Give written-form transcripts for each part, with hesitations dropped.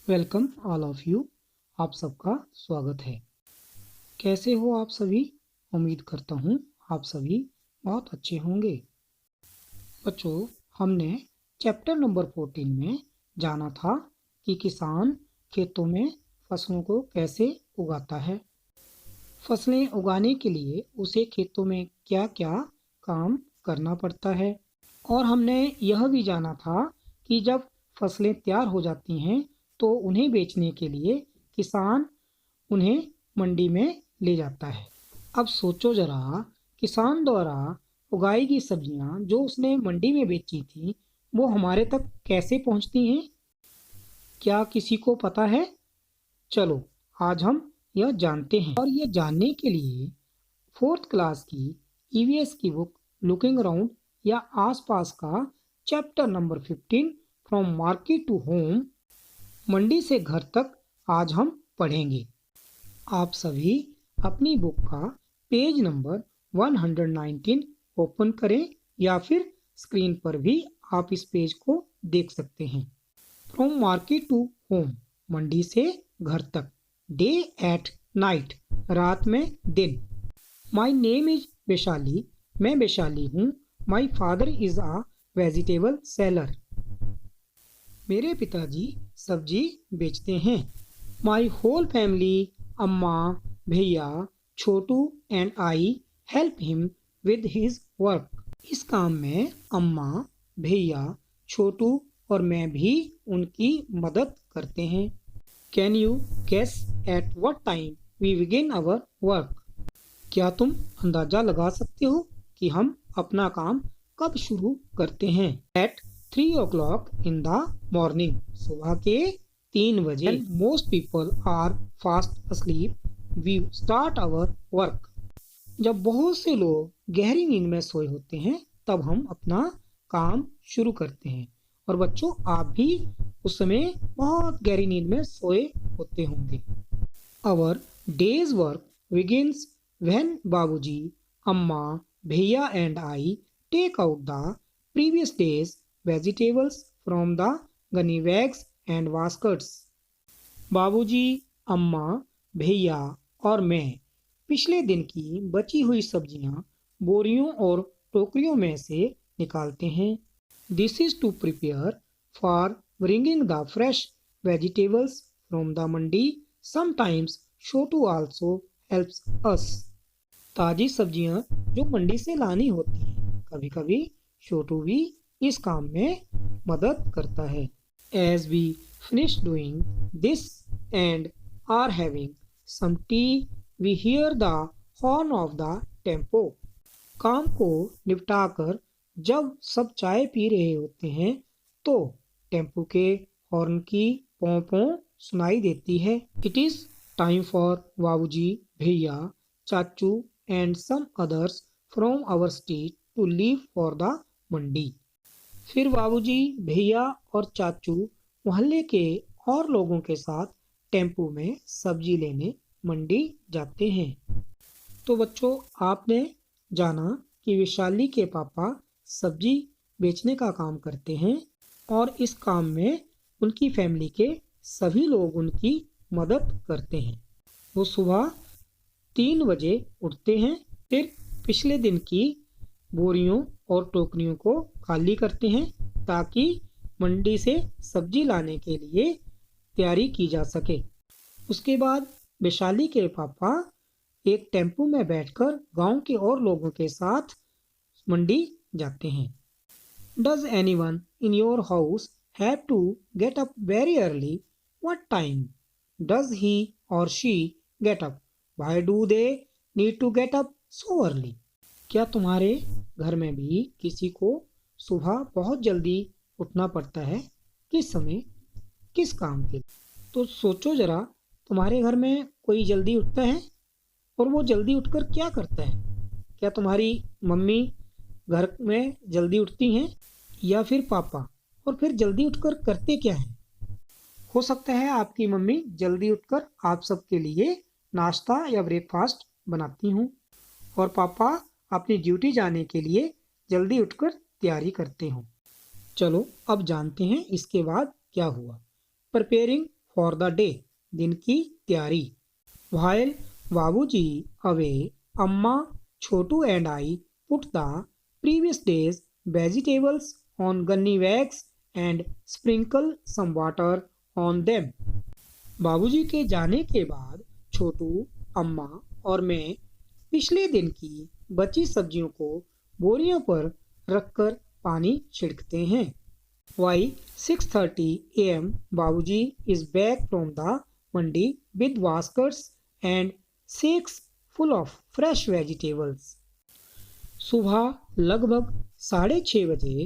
Welcome all of you. आप सबका स्वागत है। कैसे हो आप सभी? उम्मीद करता हूँ आप सभी बहुत अच्छे होंगे। बच्चों, हमने चैप्टर नंबर 14 में जाना था कि किसान खेतों में फसलों को कैसे उगाता है। फसलें उगाने के लिए उसे खेतों में क्या-क्या काम करना पड़ता है। और हमने यह भी जाना था कि जब फसलें तैयार हो जाती हैं तो उन्हें बेचने के लिए किसान उन्हें मंडी में ले जाता है। अब सोचो जरा, किसान द्वारा उगाई गई सब्जियां जो उसने मंडी में बेची थी वो हमारे तक कैसे पहुंचती हैं? क्या किसी को पता है? चलो आज हम यह जानते हैं। और ये जानने के लिए फोर्थ क्लास की ईवीएस की बुक लुकिंग अराउंड या आसपास का chapter number 15 from market to home, मंडी से घर तक आज हम पढ़ेंगे। आप सभी अपनी बुक का पेज नंबर 119 ओपन करें या फिर स्क्रीन पर भी आप इस पेज को देख सकते हैं। फ्रॉम मार्केट टू होम, मंडी से घर तक। डे एट नाइट, रात में दिन। माई नेम इज वैशाली, मैं वैशाली हूँ। My father is a vegetable seller, मेरे पिताजी सब्जी बेचते हैं। माई होल फैमिली, अम्मा, भैया, Chhotu and I help him with his work. इस काम में अम्मा, भैया, छोटू और मैं भी उनकी मदद करते हैं। Can you guess at what time we begin our work? क्या तुम अंदाजा लगा सकते हो कि हम अपना काम कब शुरू करते हैं? Eight 3 o'clock in the morning, सुबह के 3 बजे। Most people are fast asleep, we start our work. जब बहुत से लोग गहरी नींद में सोए होते हैं तब हम अपना काम शुरू करते हैं। और बच्चों, आप भी उस समय बहुत गहरी नींद में सोए होते होंगे। Our day's work begins when Babuji, Amma, Bhaiya and I take out the previous day's vegetables from the gunny bags and baskets. Babuji, Amma, भैया और मैं पिछले दिन की बची हुई सब्जियां बोरियों और टोकरियों में से निकालते हैं। This is to prepare for bringing the fresh vegetables from the mandi. Sometimes Chhotu also helps us. ताजी सब्जियां जो मंडी से लानी होती हैं, कभी कभी छोटू भी इस काम में मदद करता है। As we finish doing this and are having some tea, we hear the horn of the tempo. काम को निपटाकर जब सब चाय पी रहे होते हैं तो टेम्पो के हॉर्न की पों पों सुनाई देती है। इट इज टाइम फॉर बाबूजी, भैया, चाचू and some others from our street to leave for the मंडी। फिर बाबूजी, भैया और चाचू मोहल्ले के और लोगों के साथ टेम्पो में सब्जी लेने मंडी जाते हैं। तो बच्चों, आपने जाना कि वैशाली के पापा सब्जी बेचने का काम करते हैं और इस काम में उनकी फैमिली के सभी लोग उनकी मदद करते हैं। वो सुबह 3 बजे उठते हैं, फिर पिछले दिन की बोरियों और टोकरियों को खाली करते हैं ताकि मंडी से सब्जी लाने के लिए तैयारी की जा सके। उसके बाद वैशाली के पापा एक टेम्पो में बैठकर गांव के और लोगों के साथ मंडी जाते हैं। Does anyone in your house have to get up very early? What time does he और she get up? Why do they need to get up so early? क्या तुम्हारे घर में भी किसी को सुबह बहुत जल्दी उठना पड़ता है? किस समय, किस काम के लिए? तो सोचो जरा, तुम्हारे घर में कोई जल्दी उठता है और वो जल्दी उठकर क्या करता है? क्या तुम्हारी मम्मी घर में जल्दी उठती हैं या फिर पापा? और फिर जल्दी उठकर करते क्या हैं? हो सकता है आपकी मम्मी जल्दी उठकर आप सबके लिए नाश्ता या ब्रेकफास्ट बनाती हूँ और पापा अपनी ड्यूटी जाने के लिए जल्दी उठकर तैयारी करते हों। चलो अब जानते हैं इसके बाद क्या हुआ। प्रिपेयरिंग फॉर द डे, दिन की तैयारी। While Babuji away, Amma, Chotu and I put the previous day's vegetables on gunny bags and sprinkle some water on them. बाबूजी के जाने के बाद छोटू, अम्मा और मैं पिछले दिन की बची सब्जियों को बोरियों पर रखकर पानी छिड़कते हैं। By 6:30 a.m. Babuji is back from the mandi with baskets and sacks full of fresh vegetables. सुबह लगभग 6:30 बजे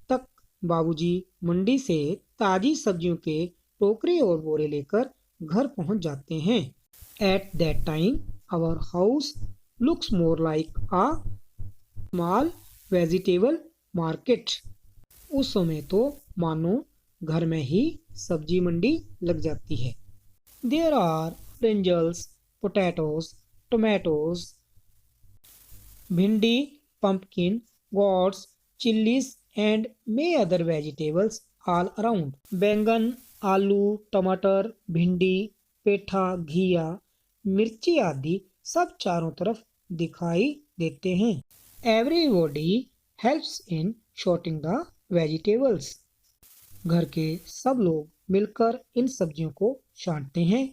तक बाबूजी मंडी से ताजी सब्जियों के टोकरे और बोरे लेकर घर पहुंच जाते हैं। At that time, our house looks more like a small vegetable market. उस समय तो मानो घर में ही सब्जी मंडी लग जाती है। There are brinjals, potatoes, tomatoes, भिंडी, pumpkin, gourds, chilies and many other vegetables all around. बैंगन, आलू, टमाटर, भिंडी, पेठा, घिया, मिर्ची आदि सब चारों तरफ दिखाई देते हैं। Everybody helps in sorting the vegetables. घर के सब लोग मिलकर इन सब्जियों को छांटते हैं।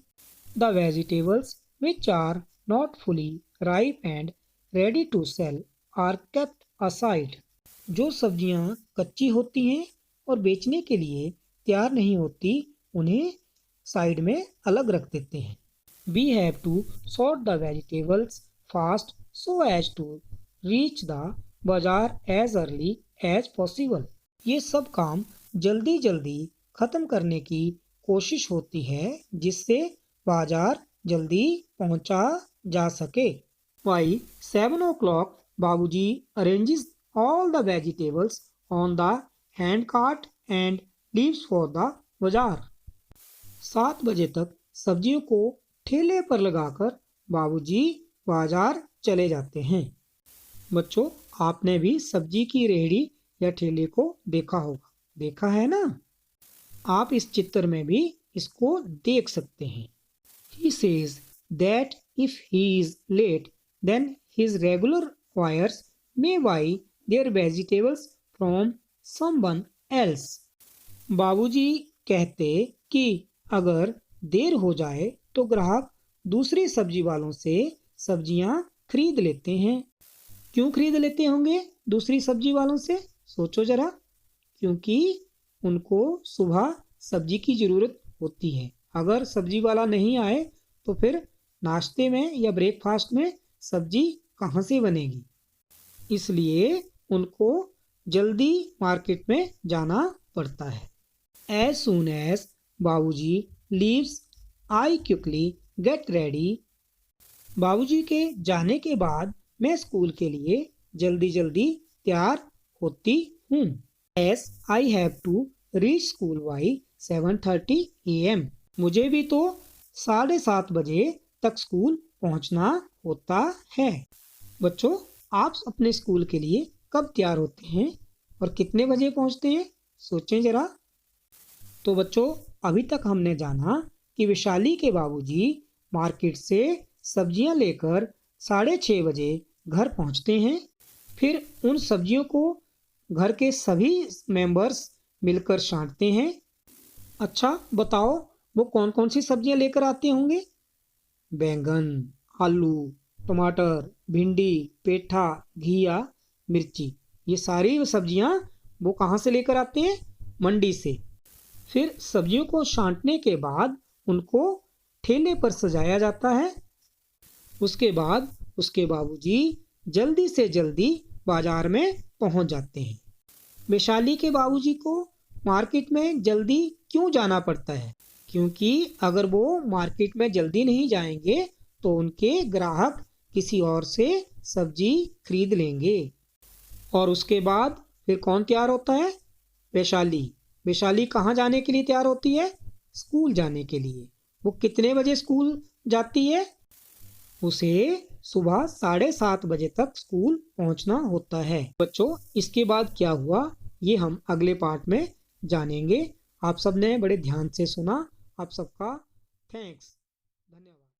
The vegetables which are not fully ripe and ready to sell are kept aside. जो सब्जियां कच्ची होती हैं और बेचने के लिए तैयार नहीं होती, उन्हें साइड में अलग रख देते हैं। We have to sort the vegetables fast so as to reach the बाजार as early as possible. ये सब काम जल्दी जल्दी खत्म करने की कोशिश होती है जिससे बाजार जल्दी पहुंचा जा सके। By 7 o'clock, बाबूजी arranges all the vegetables on the hand cart and leaves for the बाजार। 7 बजे तक सब्जियों को ठेले पर लगाकर बाबूजी बाजार चले जाते हैं। बच्चों, आपने भी सब्जी की रेहड़ी या ठेले को देखा होगा, देखा है ना? आप इस चित्र में भी इसको देख सकते हैं। He says that if he is late, then his regular buyers may buy their vegetables from someone else. बाबूजी कहते कि अगर देर हो जाए तो ग्राहक दूसरी सब्जी वालों से सब्जियां खरीद लेते हैं। क्यों खरीद लेते होंगे दूसरी सब्जी वालों से? सोचो जरा। क्योंकि उनको सुबह सब्जी की ज़रूरत होती है। अगर सब्जी वाला नहीं आए तो फिर नाश्ते में या ब्रेकफास्ट में सब्जी कहाँ से बनेगी? इसलिए उनको जल्दी मार्केट में जाना पड़ता है। As soon as बाबूजी leaves, I quickly get ready. बाबूजी के जाने के बाद मैं स्कूल के लिए जल्दी जल्दी तैयार होती हूँ। As I have to reach school by 7:30 a.m. मुझे भी तो 7:30 बजे तक स्कूल पहुँचना होता है। बच्चों, आप अपने स्कूल के लिए कब तैयार होते हैं और कितने बजे पहुँचते हैं? सोचें जरा। तो बच्चों, अभी तक हमने जाना कि वैशाली के बाबूजी मार्केट से सब्जियां लेकर 6:30 बजे घर पहुंचते हैं। फिर उन सब्जियों को घर के सभी मेंबर्स मिलकर छांटते हैं। अच्छा बताओ, वो कौन कौन सी सब्जियां लेकर आते होंगे? बैंगन, आलू, टमाटर, भिंडी, पेठा, घिया, मिर्ची, ये सारी सब्जियां वो कहाँ से लेकर आते हैं? मंडी से। फिर सब्जियों को छांटने के बाद उनको ठेले पर सजाया जाता है। उसके बाद उसके बाबूजी जल्दी से जल्दी बाजार में पहुंच जाते हैं। वैशाली के बाबूजी को मार्केट में जल्दी क्यों जाना पड़ता है? क्योंकि अगर वो मार्केट में जल्दी नहीं जाएंगे तो उनके ग्राहक किसी और से सब्जी खरीद लेंगे। और उसके बाद फिर कौन तैयार होता है? वैशाली। वैशाली कहाँ जाने के लिए तैयार होती है? स्कूल जाने के लिए। वो कितने बजे स्कूल जाती है? उसे सुबह 7:30 बजे तक स्कूल पहुंचना होता है। बच्चों, इसके बाद क्या हुआ ये हम अगले पार्ट में जानेंगे। आप सबने बड़े ध्यान से सुना आप सबका थैंक्स, धन्यवाद।